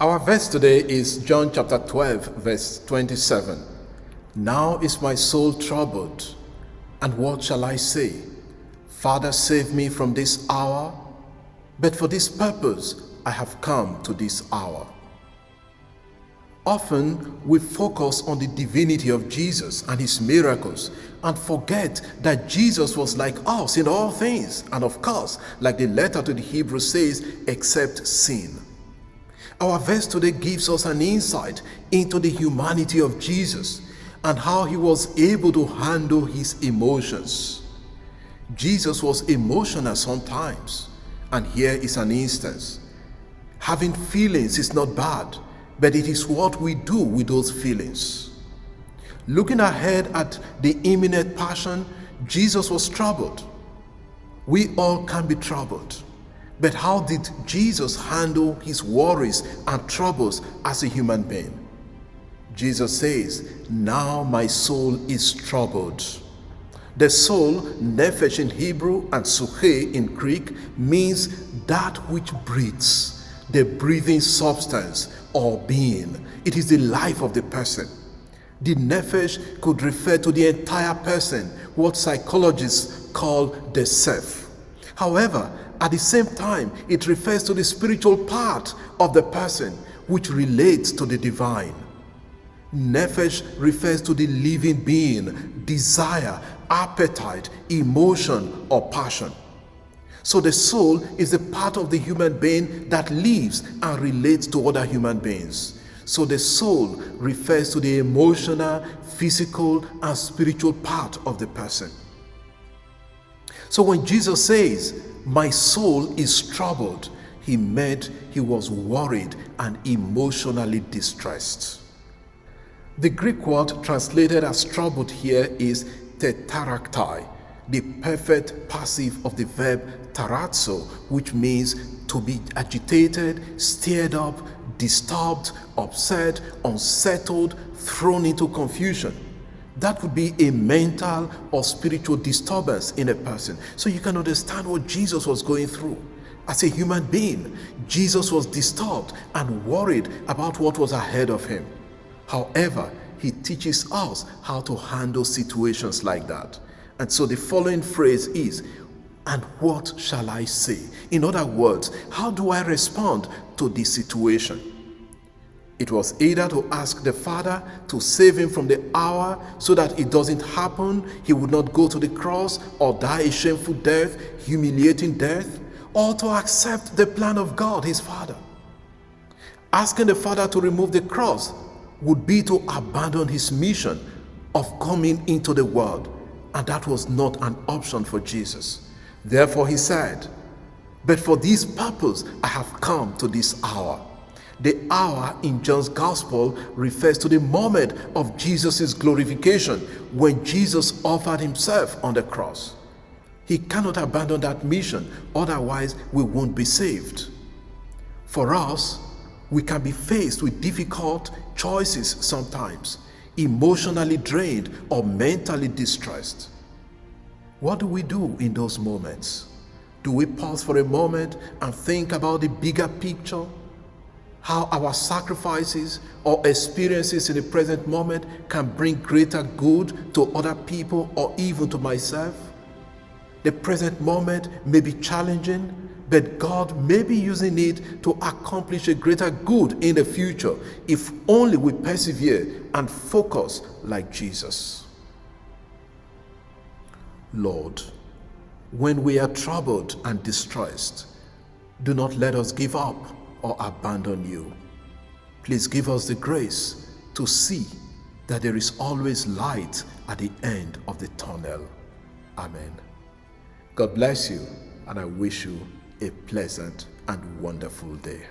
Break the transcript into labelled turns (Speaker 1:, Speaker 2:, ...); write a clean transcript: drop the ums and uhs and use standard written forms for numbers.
Speaker 1: Our verse today is John chapter 12, verse 27. Now is my soul troubled, and what shall I say? Father, save me from this hour, but for this purpose I have come to this hour. Often we focus on the divinity of Jesus and his miracles and forget that Jesus was like us in all things, and of course, like the letter to the Hebrews says, except sin. Our verse today gives us an insight into the humanity of Jesus and how he was able to handle his emotions. Jesus was emotional sometimes, and here is an instance. Having feelings is not bad, but it is what we do with those feelings. Looking ahead at the imminent passion, Jesus was troubled. We all can be troubled. But how did Jesus handle his worries and troubles as a human being? Jesus says, now my soul is troubled. The soul, nephesh in Hebrew and suche in Greek, means that which breathes, the breathing substance or being. It is the life of the person. The nephesh could refer to the entire person, what psychologists call the self. However, at the same time, it refers to the spiritual part of the person, which relates to the divine. Nephesh refers to the living being, desire, appetite, emotion, or passion. So the soul is the part of the human being that lives and relates to other human beings. So the soul refers to the emotional, physical, and spiritual part of the person. So when Jesus says, my soul is troubled, he meant he was worried and emotionally distressed. The Greek word translated as troubled here is tetaraktai, the perfect passive of the verb tarazzo, which means to be agitated, stirred up, disturbed, upset, unsettled, thrown into confusion. That would be a mental or spiritual disturbance in a person. So you can understand what Jesus was going through. As a human being, Jesus was disturbed and worried about what was ahead of him. However, he teaches us how to handle situations like that. And so the following phrase is, and what shall I say? In other words, how do I respond to this situation? It was either to ask the Father to save him from the hour so that it doesn't happen, he would not go to the cross or die a shameful death, humiliating death, or to accept the plan of God, his Father. Asking the Father to remove the cross would be to abandon his mission of coming into the world, and that was not an option for Jesus. Therefore he said, but for this purpose I have come to this hour. The hour in John's gospel refers to the moment of Jesus' glorification when Jesus offered himself on the cross. He cannot abandon that mission, otherwise we won't be saved. For us, we can be faced with difficult choices sometimes, emotionally drained or mentally distressed. What do we do in those moments? Do we pause for a moment and think about the bigger picture? How our sacrifices or experiences in the present moment can bring greater good to other people or even to myself? The present moment may be challenging, but God may be using it to accomplish a greater good in the future if only we persevere and focus like Jesus. Lord, when we are troubled and distressed, do not let us give up or abandon you. Please give us the grace to see that there is always light at the end of the tunnel. Amen. God bless you, and I wish you a pleasant and wonderful day.